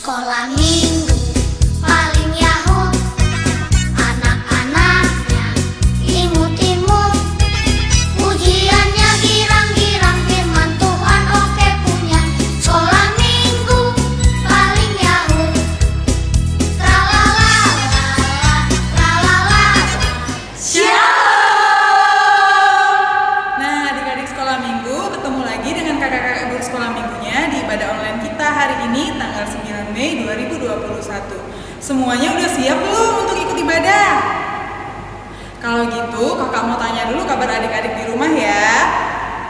Sekolah minggu paling yahut, anak-anaknya imut-imut, ujiannya girang-girang, firman Tuhan oke punya. Sekolah minggu paling yahut, tralalala, tralalala. Shalom. Nah, adik-adik sekolah minggu, ketemu lagi dengan kakak-kakak guru sekolah minggunya di ibadah online kita hari ini tanggal 9 Mei 2021. Semuanya udah siap belum untuk ikut ibadah? Kalau gitu, kakak mau tanya dulu kabar adik-adik di rumah ya.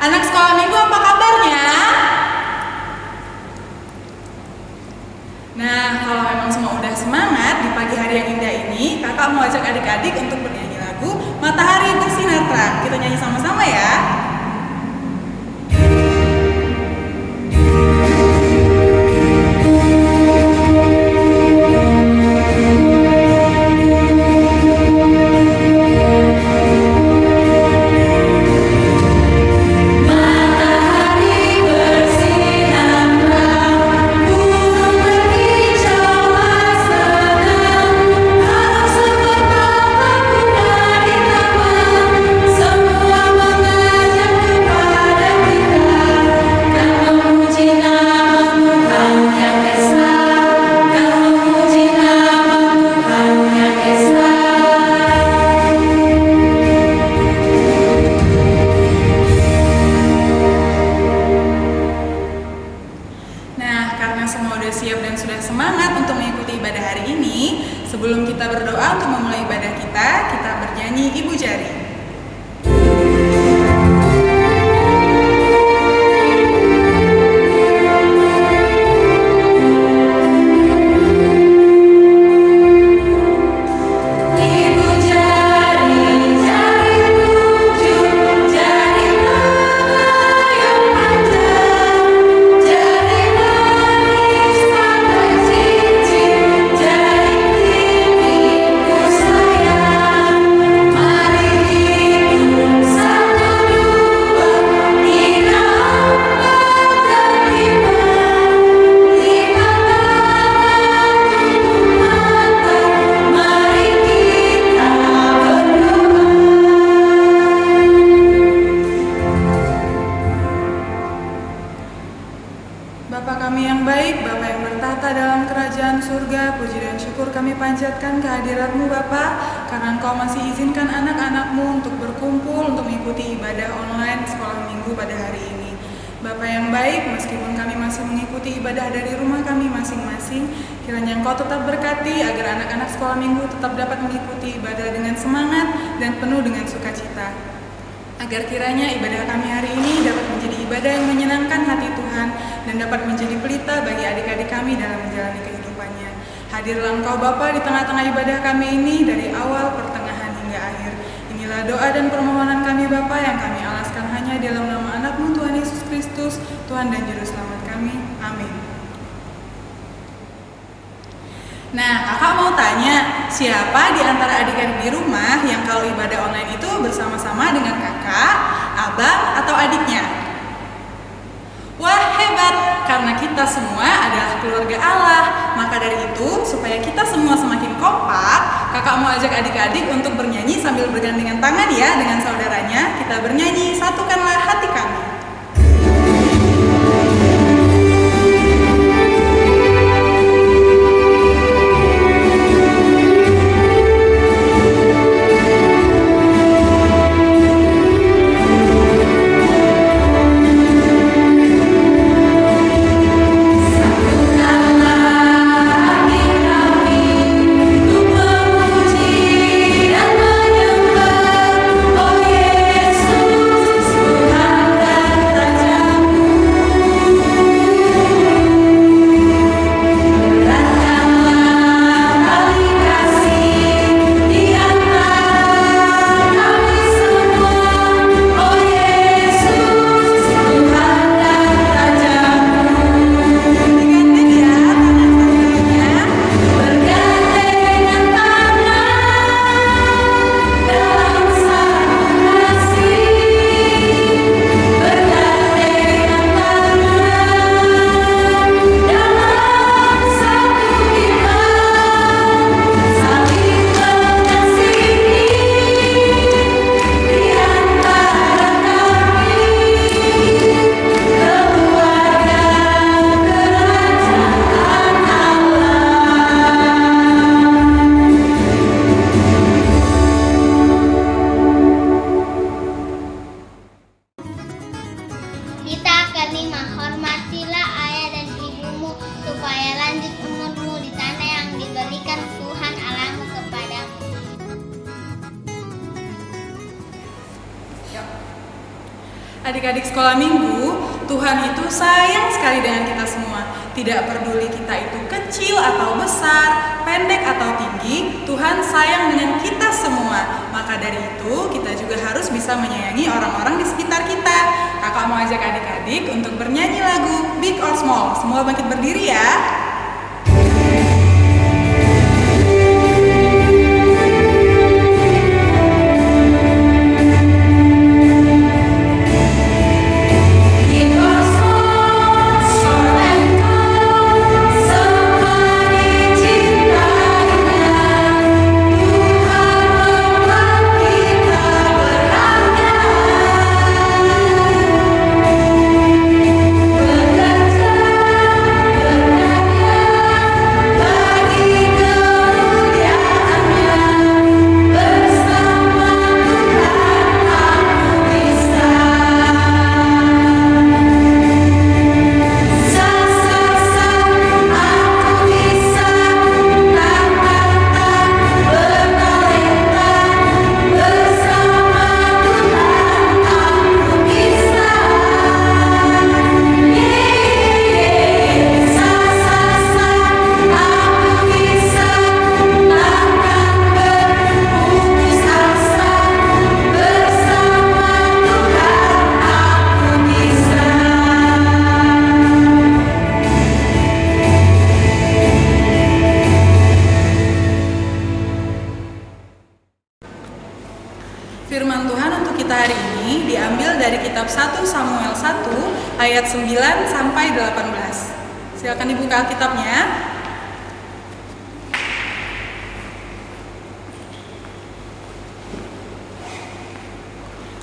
Anak sekolah minggu apa kabarnya? Nah, kalau memang semua udah semangat di pagi hari yang indah ini, kakak mau ajak adik-adik untuk bernyanyi lagu Matahari Bersinar Terang. Kita nyanyi sama-sama ya. Sebelum kita berdoa untuk memulai ibadah kita bernyanyi Ibu Jari. Bapa kami yang baik, Bapa yang bertata dalam kerajaan surga, puji dan syukur kami panjatkan kehadirat-Mu Bapa, karena Engkau masih izinkan anak-anak-Mu untuk berkumpul, untuk mengikuti ibadah online sekolah minggu pada hari ini. Bapa yang baik, meskipun kami masih mengikuti ibadah dari rumah kami masing-masing, kiranya Engkau tetap berkati agar anak-anak sekolah minggu tetap dapat mengikuti ibadah dengan semangat dan penuh dengan sukacita. Agar kiranya ibadah kami hari ini dapat menjadi ibadah yang menyenangkan hati Tuhan dan dapat menjadi pelita bagi adik-adik kami dalam menjalani kehidupannya. Hadirlah Engkau Bapa di tengah-tengah ibadah kami ini dari awal, pertengahan hingga akhir. Inilah doa dan permohonan kami Bapa yang kami alaskan hanya dalam nama anak-Mu Tuhan Yesus Kristus, Tuhan dan Juru Selamat kami. Amin. Nah, kakak mau tanya, siapa di antara adik-adik di rumah yang kalau ibadah online itu bersama-sama dengan kakak, abang, atau adiknya? Wah, hebat! Karena kita semua adalah keluarga Allah. Maka dari itu, supaya kita semua semakin kompak, kakak mau ajak adik-adik untuk bernyanyi sambil bergandengan tangan ya dengan saudaranya. Kita bernyanyi, satukanlah hati kami. Oh Yesus, Tuhan Adik-adik sekolah minggu, Tuhan itu sayang sekali dengan kita semua. Tidak peduli kita itu kecil atau besar, pendek atau tinggi, Tuhan sayang dengan kita semua. Maka dari itu, kita juga harus bisa menyayangi orang-orang di sekitar kita. Kakak mau ajak adik-adik untuk bernyanyi lagu Big or Small. Semua bangkit berdiri ya. Firman Tuhan untuk kita hari ini diambil dari kitab 1 Samuel 1 ayat 9 sampai 18. Silakan dibuka Alkitabnya.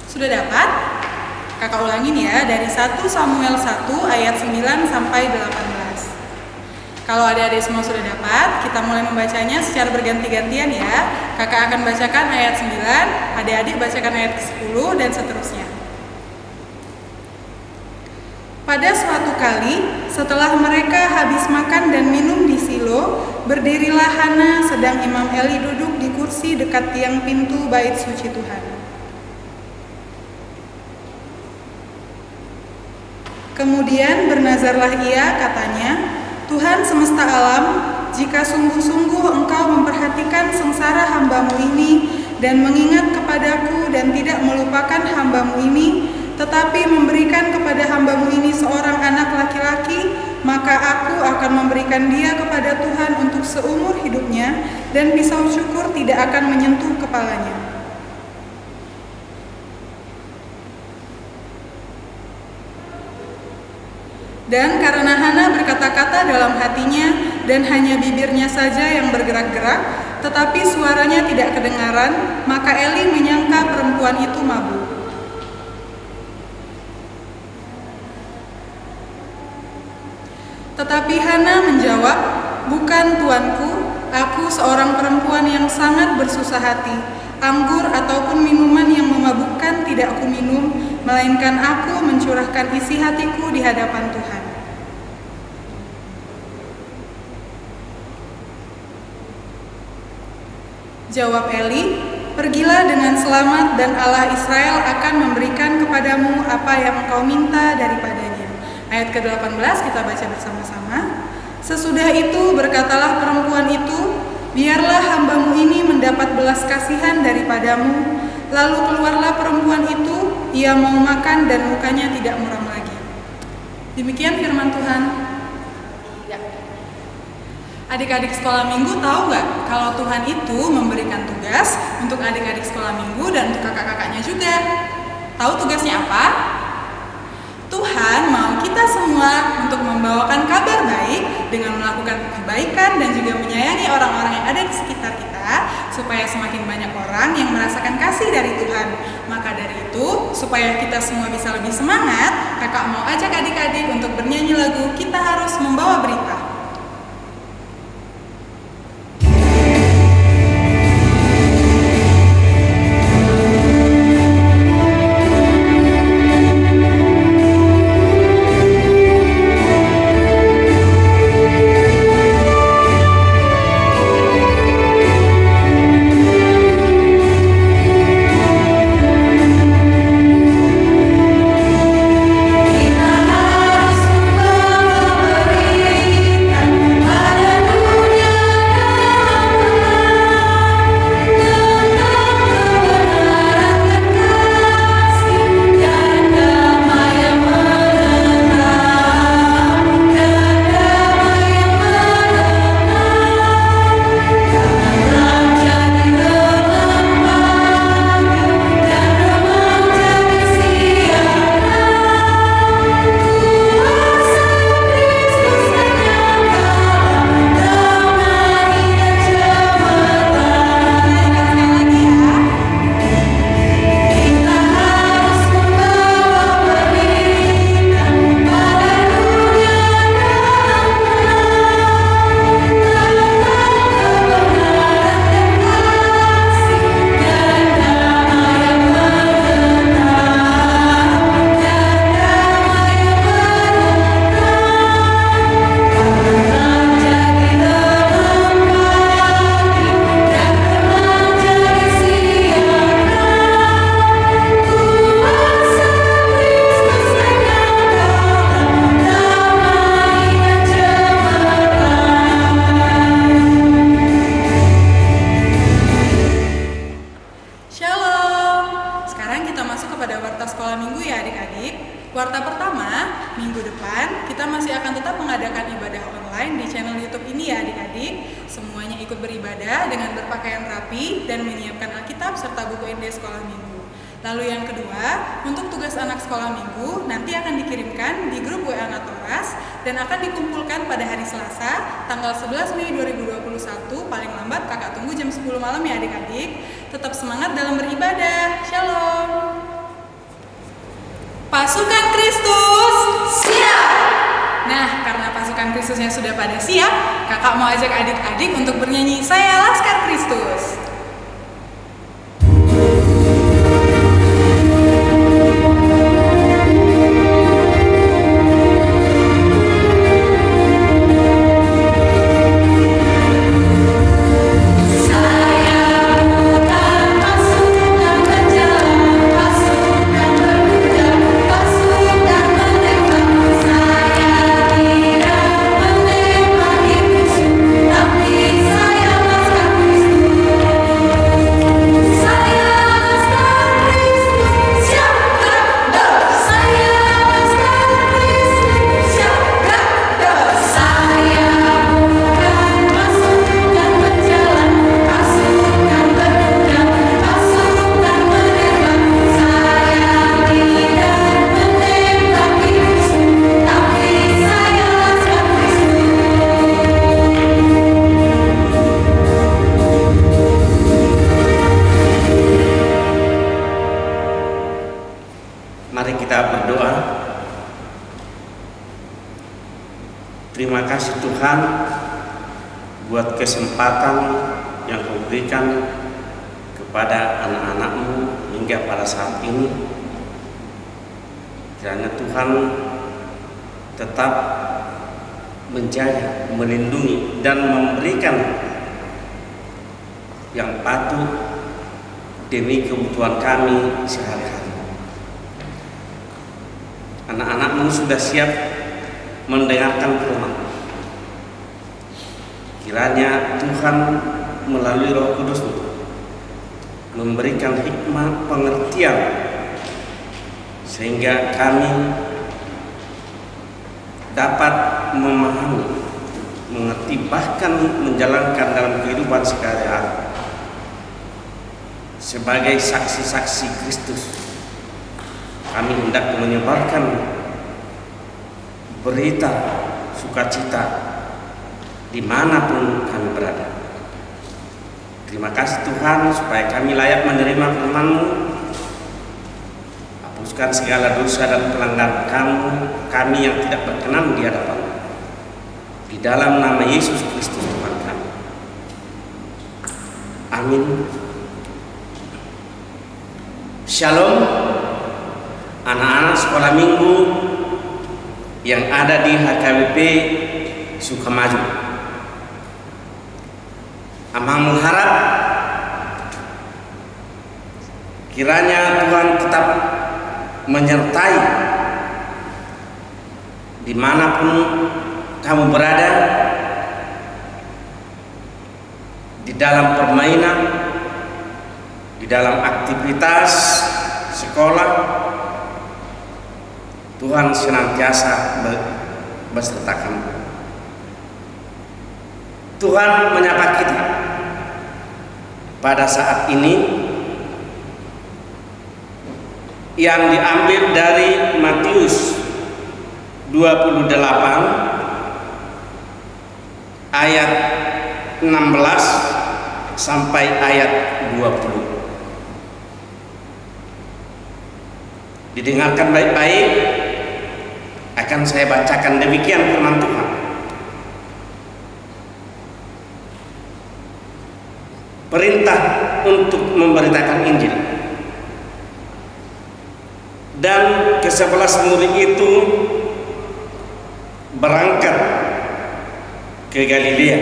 Sudah dapat? Kakak ulangin ya, dari 1 Samuel 1 ayat 9 sampai 18. Kalau adik-adik semua sudah dapat, kita mulai membacanya secara berganti-gantian ya. Kakak akan bacakan ayat 9, adik-adik bacakan ayat ke-10, dan seterusnya. Pada suatu kali, setelah mereka habis makan dan minum di Silo, berdirilah Hana sedang Imam Eli duduk di kursi dekat tiang pintu bait suci Tuhan. Kemudian bernazarlah ia, katanya, Tuhan semesta alam, jika sungguh-sungguh Engkau memperhatikan sengsara hamba-Mu ini dan mengingat kepadaku dan tidak melupakan hamba-Mu ini, tetapi memberikan kepada hamba-Mu ini seorang anak laki-laki, maka aku akan memberikan dia kepada Tuhan untuk seumur hidupnya dan pisau cukur tidak akan menyentuh kepalanya. Dan karena Hana berkata-kata dalam hatinya dan hanya bibirnya saja yang bergerak-gerak, tetapi suaranya tidak kedengaran, maka Eli menyangka perempuan itu mabuk. Tetapi Hana menjawab, "Bukan tuanku, aku seorang perempuan yang sangat bersusah hati. Anggur ataupun minuman yang memabukkan tidak aku minum, melainkan aku mencurahkan isi hatiku di hadapan Tuhan." Jawab Eli, "Pergilah dengan selamat dan Allah Israel akan memberikan kepadamu apa yang engkau minta daripadanya." Ayat ke-18 kita baca bersama-sama. Sesudah itu berkatalah perempuan itu, "Biarlah hamba-Mu ini mendapat belas kasihan daripadamu." Lalu keluarlah perempuan itu, ia mau makan dan mukanya tidak muram lagi. Demikian firman Tuhan. Adik-adik sekolah minggu tahu nggak kalau Tuhan itu memberikan tugas untuk adik-adik sekolah minggu dan untuk kakak-kakaknya juga. Tahu tugasnya apa? Tuhan mau kita semua untuk membawakan kabar baik dengan melakukan kebaikan dan juga menyayangi orang-orang yang ada di sekitar kita supaya semakin banyak orang yang merasakan kasih dari Tuhan. Maka dari itu, supaya kita semua bisa lebih semangat, kakak mau ajak adik-adik untuk bernyanyi lagu "Kita Harus Membawa Berita". ini ya adik-adik. Semuanya ikut beribadah dengan berpakaian rapi dan menyiapkan Alkitab serta buku indah sekolah minggu. Lalu yang kedua, untuk tugas anak sekolah minggu nanti akan dikirimkan di grup WA Natoras dan akan dikumpulkan pada hari Selasa, tanggal 11 Mei 2021, paling lambat kakak tunggu jam 10 malam ya adik-adik. Tetap semangat dalam beribadah. Shalom. Pasukan Kristus siap! Nah, karena pasukan Kristusnya sudah pada siap, kakak mau ajak adik-adik untuk bernyanyi Saya Laskar Kristus. Mari kita berdoa. Terima kasih Tuhan buat kesempatan yang Kau berikan kepada anak-anak-Mu hingga pada saat ini. Kiranya Tuhan tetap menjaga, melindungi, dan memberikan yang patut demi kebutuhan kami sehari-hari. Anak-anak-Mu sudah siap mendengarkan firman. Kiranya Tuhan melalui Roh Kudus memberikan hikmah pengertian sehingga kami dapat memahami, mengerti, bahkan menjalankan dalam kehidupan sehari-hari sebagai saksi-saksi Kristus. Kami hendak menyebarkan berita sukacita dimanapun kami berada. Terima kasih Tuhan supaya kami layak menerima firman-Mu. Hapuskan segala dosa dan pelanggaran kami yang tidak berkenan di hadapan-Mu. Di dalam nama Yesus Kristus Tuhan kami. Amin. Shalom. Anak-anak sekolah minggu yang ada di HKBP Sukamaju. Amang mengharap kiranya Tuhan tetap menyertai dimanapun kamu berada, di dalam permainan, di dalam aktivitas sekolah. Tuhan senantiasa beserta kamu. Tuhan menyapa kita pada saat ini yang diambil dari Matius 28 ayat 16 sampai ayat 20. Didengarkan baik-baik. Akan saya bacakan demikian firman Tuhan. Perintah untuk memberitakan Injil. Dan ke-11 murid itu berangkat ke Galilea,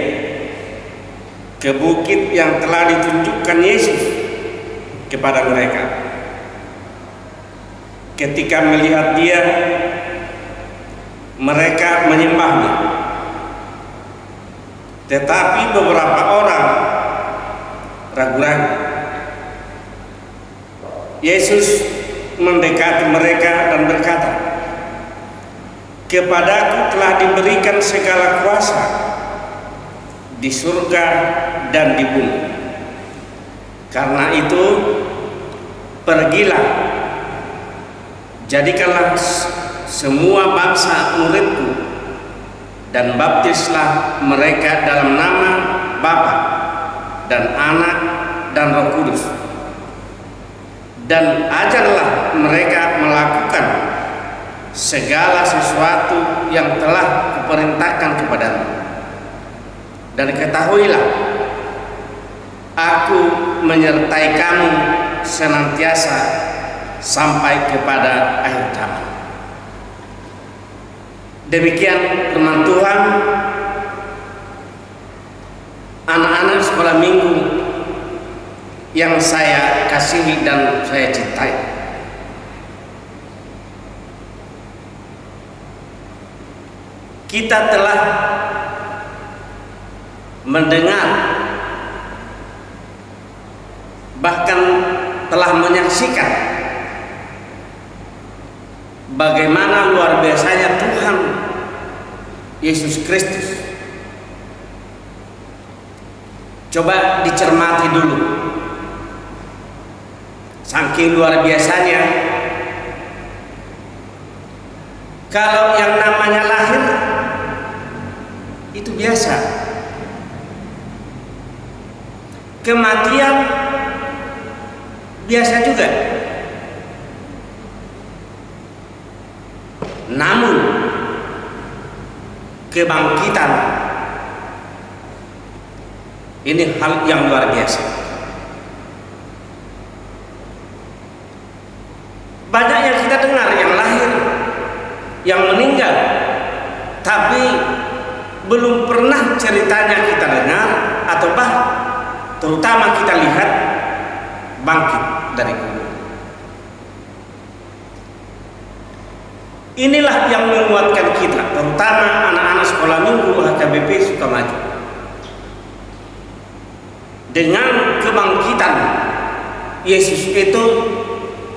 ke bukit yang telah ditunjukkan Yesus kepada mereka. Ketika melihat Dia, mereka menyembahnya. Tetapi beberapa orang ragu-ragu. Yesus mendekati mereka dan berkata, "Kepadaku telah diberikan segala kuasa di surga dan di bumi. Karena itu, pergilah, jadikanlah semua bangsa muridku, dan baptislah mereka dalam nama Bapa dan Anak dan Roh Kudus, dan ajarlah mereka melakukan segala sesuatu yang telah kuperintahkan kepadamu. Dan ketahuilah, aku menyertai kamu senantiasa sampai kepada akhir zaman. Demikian firman Tuhan. Anak-anak sekolah minggu yang saya kasihi dan saya cintai, kita telah mendengar, bahkan telah menyaksikan bagaimana luar biasanya Tuhan Yesus Kristus. Coba dicermati dulu, saking luar biasanya. Kalau yang namanya lahir itu biasa, kematian biasa juga. Namun kebangkitan ini hal yang luar biasa. Banyak yang kita dengar yang lahir, yang meninggal, tapi belum pernah ceritanya kita dengar atau terutama kita lihat bangkit dari kubur. Inilah yang menguatkan kita, terutama anak-anak sekolah minggu HKBP Sukamaju. Dengan kebangkitan Yesus itu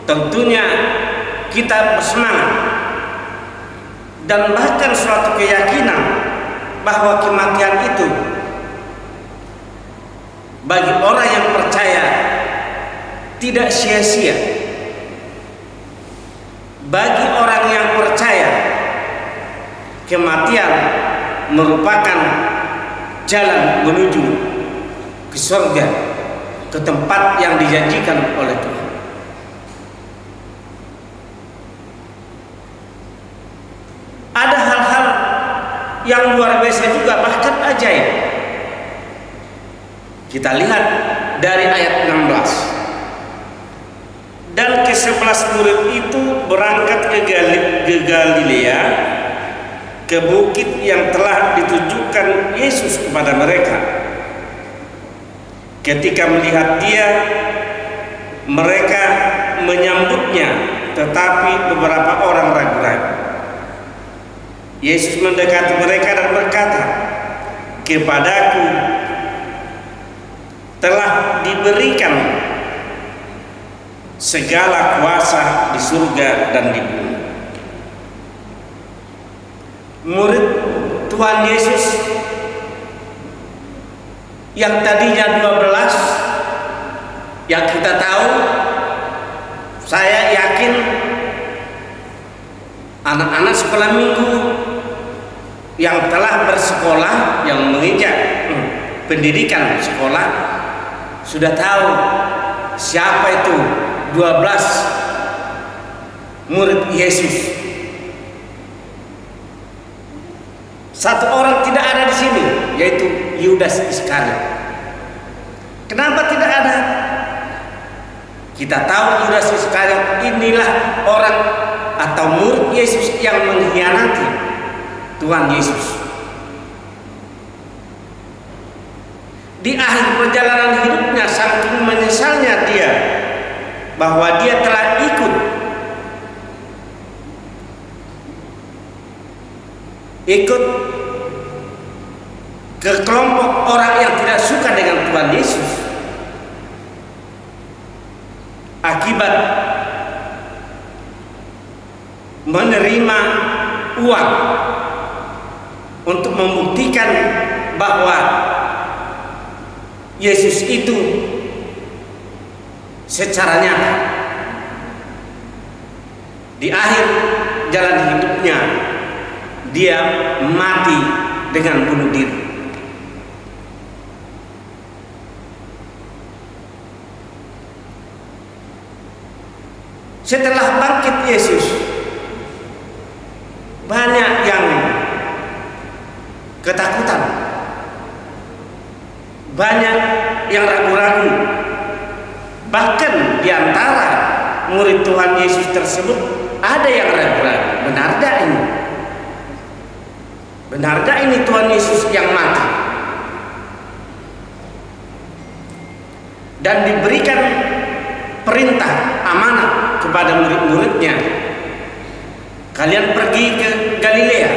tentunya kita bersemangat, dan bahkan suatu keyakinan bahwa kematian itu bagi orang yang percaya tidak sia-sia. Bagi orang yang percaya, kematian merupakan jalan menuju ke surga, ke tempat yang dijanjikan oleh Tuhan. Ada hal-hal yang luar biasa juga, bahkan ajaib. Kita lihat dari ayat 16. Dan ke-11 murid itu berangkat ke Galilea, ke bukit yang telah ditujukan Yesus kepada mereka. Ketika melihat Dia, mereka menyambutnya, tetapi beberapa orang ragu-ragu. Yesus mendekati mereka dan berkata, "Kepadaku telah diberikan segala kuasa di surga dan di bumi." Murid Tuhan Yesus yang tadinya 12, yang kita tahu, saya yakin anak-anak sekolah minggu yang telah bersekolah, yang menginjak pendidikan sekolah, sudah tahu siapa itu 12 murid Yesus. Satu orang tidak ada di sini, yaitu Yudas Iskariot. Kenapa tidak ada? Kita tahu Yudas Iskariot inilah orang atau murid Yesus yang mengkhianati Tuhan Yesus. Di akhir perjalanan hidupnya, saking menyesalnya dia bahwa dia telah ikut ke kelompok orang yang tidak suka dengan Tuhan Yesus, akibat menerima uang untuk membuktikan bahwa Yesus itu secara nyata di akhir jalan hidupnya dia mati dengan bunuh diri. Setelah bangkit Yesus, banyak yang ketakutan, banyak yang ragu-ragu. Bahkan di antara murid Tuhan Yesus tersebut ada yang ragu-ragu, benarkah ini? Benarkah ini Tuhan Yesus yang mati? Dan diberikan perintah amanah kepada murid-muridnya, kalian pergi ke Galilea.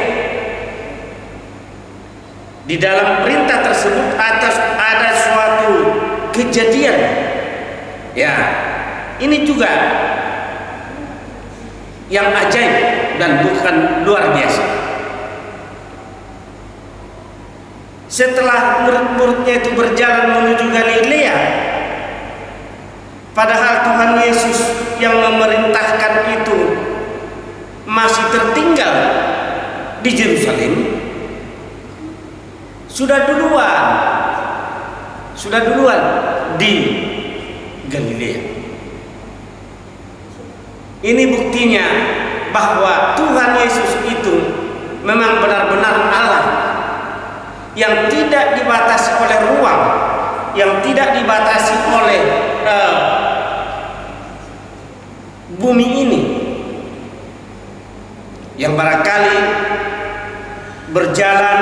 Di dalam perintah tersebut ada suatu kejadian, ya, ini juga yang ajaib dan bukan luar biasa. Setelah murid-muridnya itu berjalan menuju Galilea, padahal Tuhan Yesus yang memerintahkan itu masih tertinggal di Yerusalem, sudah duluan di Galilea. Ini buktinya bahwa Tuhan Yesus itu memang benar-benar Allah yang tidak dibatasi oleh ruang, yang tidak dibatasi oleh bumi ini, yang barangkali berjalan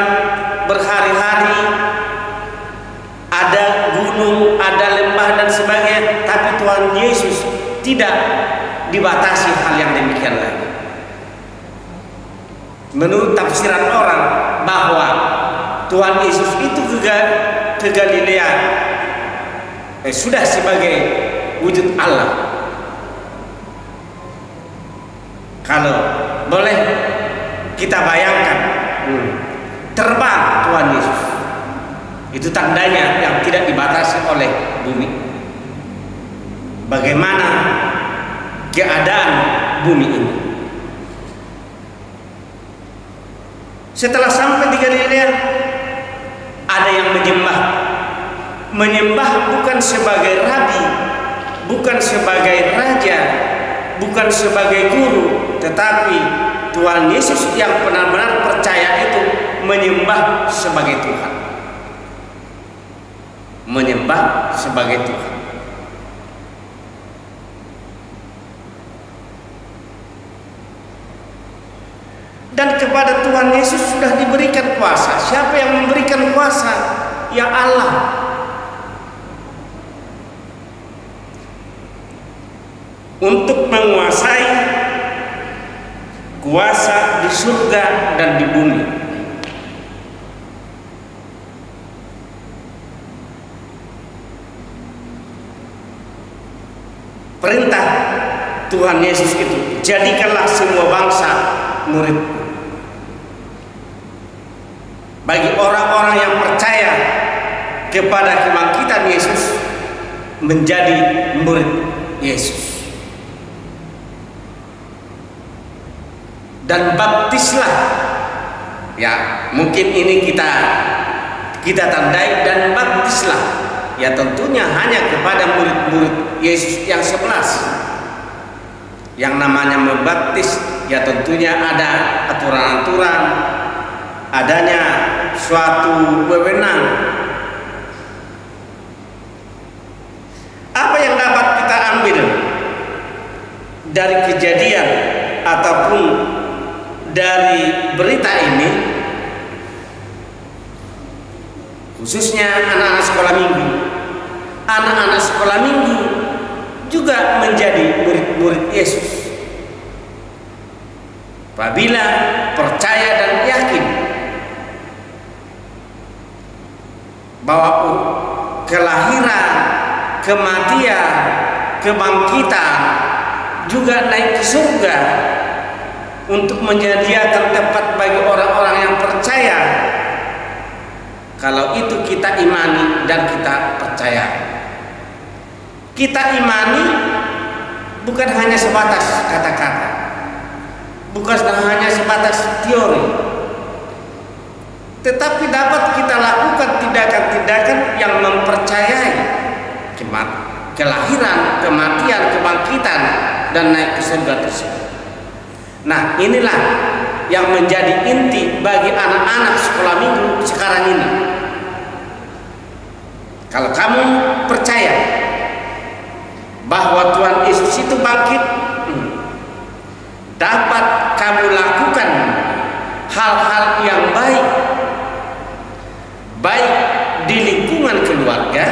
berhari-hari, ada gunung, ada lembah dan sebagainya, tapi Tuhan Yesus tidak dibatasi hal yang demikian lagi. Menurut tafsiran orang bahwa Tuhan Yesus itu ke Galilea sudah sebagai wujud Allah. Kalau boleh kita bayangkan, terbang Tuhan Yesus, itu tandanya yang tidak dibatasi oleh bumi. Bagaimana keadaan bumi ini? Setelah sampai di Galilea, ada yang menyembah bukan sebagai rabi, bukan sebagai raja, bukan sebagai guru, tetapi Tuhan Yesus yang benar-benar percaya itu menyembah sebagai Tuhan, menyembah sebagai Tuhan. Dan kepada Tuhan Yesus sudah diberikan kuasa. Siapa yang memberikan kuasa? Ya Allah. Untuk menguasai kuasa di surga dan di bumi. Perintah Tuhan Yesus itu, jadikanlah semua bangsa murid. Bagi orang-orang yang percaya kepada kebangkitan Yesus, menjadi murid Yesus. Dan baptislah, ya mungkin ini kita tandai, dan baptislah, ya tentunya hanya kepada murid-murid Yesus yang 11. Yang namanya membaptis, ya tentunya ada aturan-aturan, adanya suatu wewenang. Apa yang dapat kita ambil dari kejadian ataupun dari berita ini, khususnya anak-anak sekolah minggu? Anak-anak sekolah minggu juga menjadi murid-murid Yesus apabila percaya dan yakin bahwa kelahiran, kematian, kebangkitan, juga naik ke surga untuk menyediakan tempat bagi orang-orang yang percaya Kalau itu kita imani dan kita percaya. Kita imani bukan hanya sebatas kata-kata, bukan hanya sebatas teori, tetapi dapat kita lakukan tindakan-tindakan yang mempercayai kelahiran, kematian, kebangkitan, dan naik ke surga tersebut. Nah, inilah yang menjadi inti bagi anak-anak sekolah minggu sekarang ini. Kalau kamu percaya bahwa Tuhan Yesus itu bangkit, dapat kamu lakukan hal-hal yang baik, baik di lingkungan keluarga,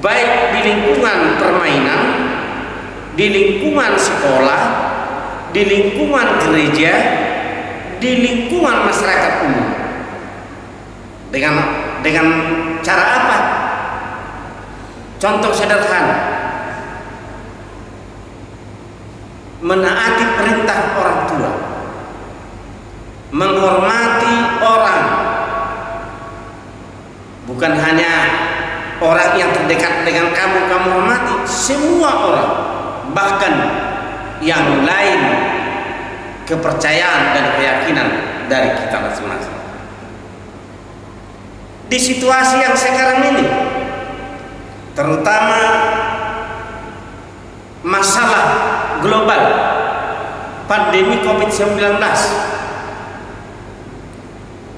baik di lingkungan permainan, di lingkungan sekolah, di lingkungan gereja, di lingkungan masyarakat umum. Dengan cara apa? Contoh sederhana, menaati perintah orang tua, menghormati orang, bukan hanya orang yang terdekat dengan kamu hormati, semua orang, bahkan yang lain kepercayaan dan keyakinan dari kita masing-masing. Di situasi yang sekarang ini, terutama masalah global pandemi COVID-19,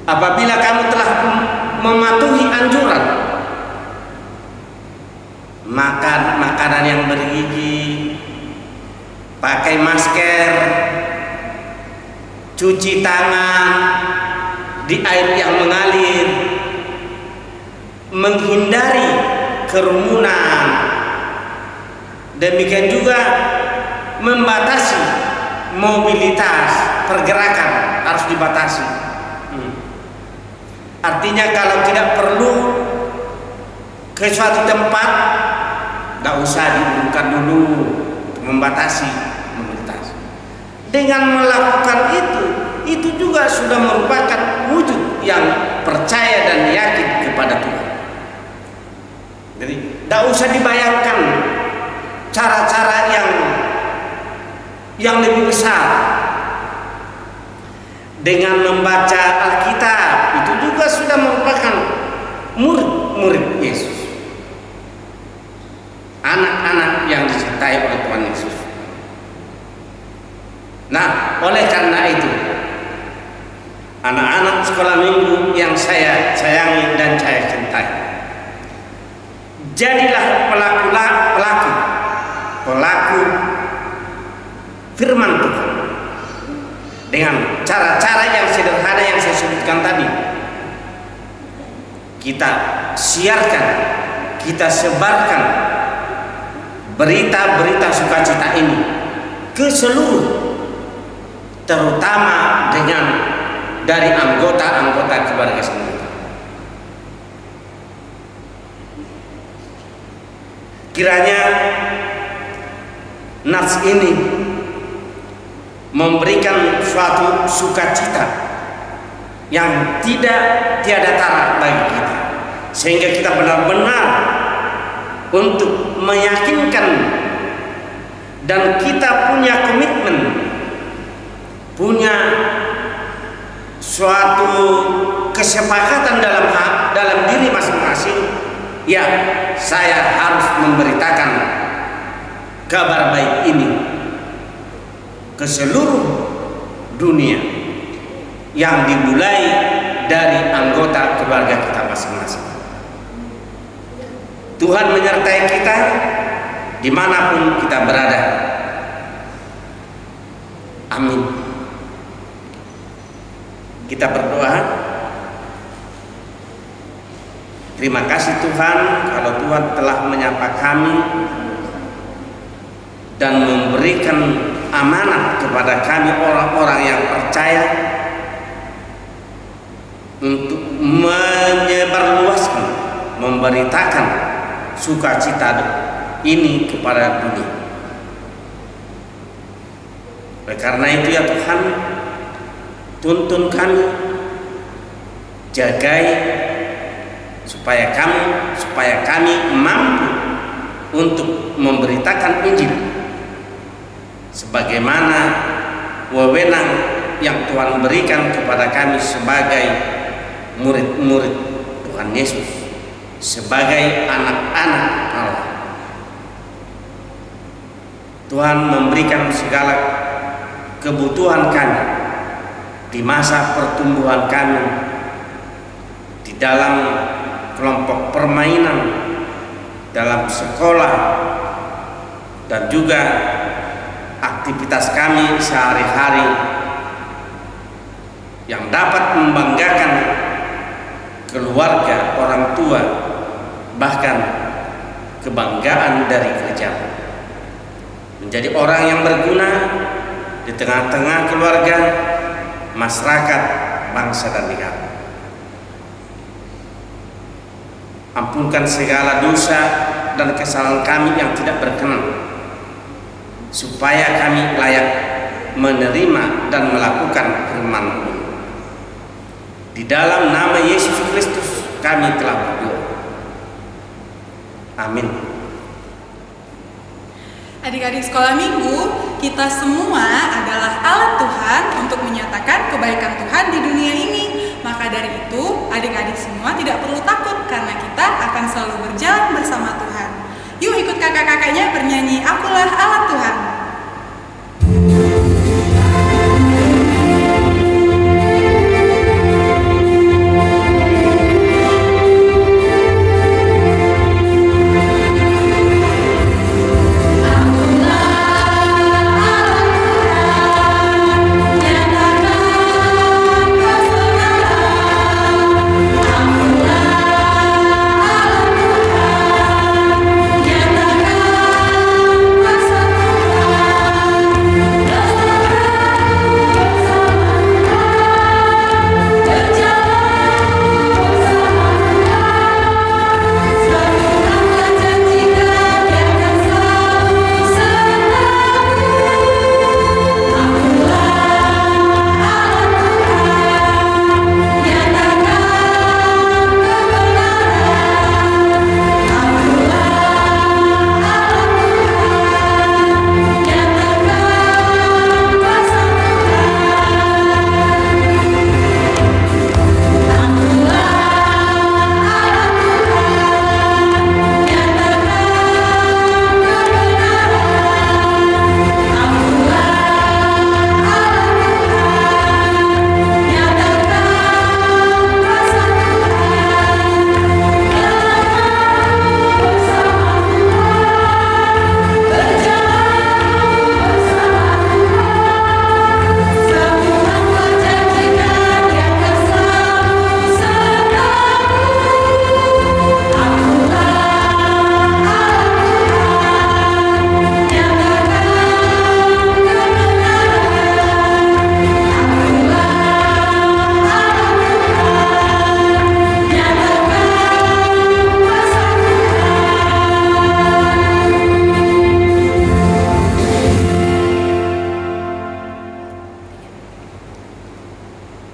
apabila kamu telah mematuhi anjuran makan makanan yang bergizi, pakai masker, cuci tangan di air yang mengalir, menghindari kerumunan, demikian juga membatasi mobilitas, pergerakan harus dibatasi. Artinya kalau tidak perlu ke suatu tempat, tidak usah dibuka dulu, membatasi mobilitas. Dengan melakukan itu juga sudah merupakan wujud yang percaya dan yakin kepada Tuhan. Jadi tidak usah dibayangkan cara-cara yang lebih besar. Dengan membaca Alkitab itu juga sudah merupakan murid-murid Yesus, anak-anak yang dicintai oleh Tuhan Yesus. Nah, oleh karena itu, anak-anak sekolah minggu yang saya sayangi dan saya cintai, jadilah pelaku firman Tuhan dengan cara-cara yang sederhana yang saya sebutkan tadi. Kita siarkan, kita sebarkan berita-berita sukacita ini ke seluruh, terutama dari anggota-anggota keluarga sendiri. Kiranya nats ini memberikan suatu sukacita yang tiada tara bagi kita, sehingga kita benar-benar untuk meyakinkan dan kita punya komitmen, punya suatu kesepakatan dalam diri masing-masing. Ya, saya harus memberitakan kabar baik ini ke seluruh dunia, yang dimulai dari anggota keluarga kita masing-masing. Tuhan menyertai kita dimanapun kita berada. Amin. Kita berdoa. Terima kasih Tuhan, kalau Tuhan telah menyapa kami dan memberikan amanat kepada kami orang-orang yang percaya untuk menyebarluaskan, memberitakan sukacita ini kepada dunia. Oleh karena itu ya Tuhan, tuntun kami jagai supaya kami mampu untuk memberitakan Injil sebagaimana wewenang yang Tuhan berikan kepada kami sebagai murid-murid Tuhan Yesus, sebagai anak-anak Allah. Tuhan memberikan segala kebutuhan kami di masa pertumbuhan kami, di dalam kelompok permainan, dalam sekolah, dan juga aktivitas kami sehari-hari yang dapat membanggakan keluarga, orang tua, bahkan kebanggaan dari gereja. Menjadi orang yang berguna di tengah-tengah keluarga, masyarakat, bangsa, dan negara. Ampunkan segala dosa dan kesalahan kami yang tidak berkenan, supaya kami layak menerima dan melakukan firman-Mu. Di dalam nama Yesus Kristus kami telah berdoa. Amin. Adik-adik sekolah minggu, kita semua adalah alat Tuhan untuk menyatakan kebaikan Tuhan di dunia ini. Maka dari itu, adik-adik semua tidak perlu takut karena kita akan selalu berjalan bersama Tuhan. Yuk ikut kakak-kakaknya bernyanyi Akulah Alat Tuhan.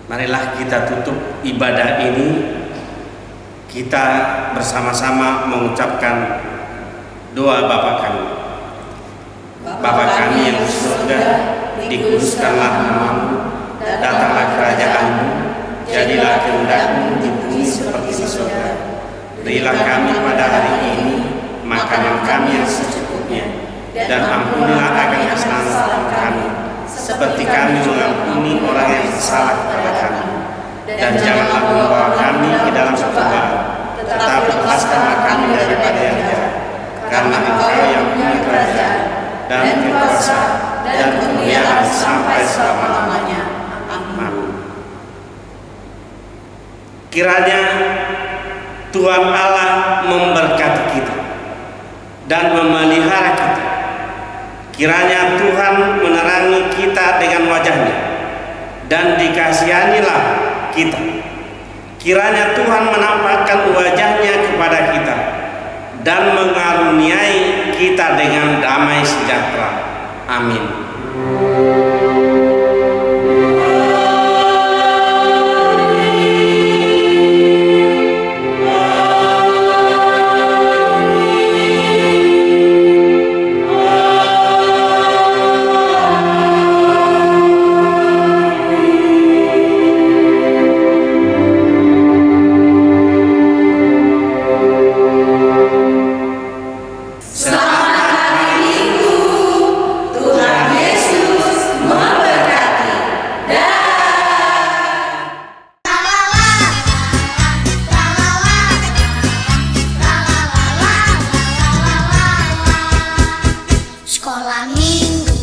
Marilah kita tutup ibadah ini, kita bersama-sama mengucapkan doa Bapa kami. Bapa kami yang di surga, dikuduskanlah nama-Mu, datanglah kerajaan-Mu, jadilah kehendak-Mu di bumi seperti di surga. Berilah kami pada hari ini makanan kami yang secukupnya, dan ampunilah akan kesalahan kami, seperti kami mengampuni orang yang bersalah kepada kami. Dan janganlah membawa kami ke dalam cobaan, tetapi lepaskanlah kami daripada yang jahat. Karena Engkau yang punya kerajaan dan kuasa dan kemuliaan sampai selama-lamanya. Amin. Kiranya Tuhan Allah memberkati kita dan memelihara kita. Kiranya Tuhan menerangi kita dengan wajah-Nya dan dikasihanilah kita. Kiranya Tuhan menampakkan wajah-Nya kepada kita dan mengaruniai kita dengan damai sejahtera. Amin. Sekolah minggu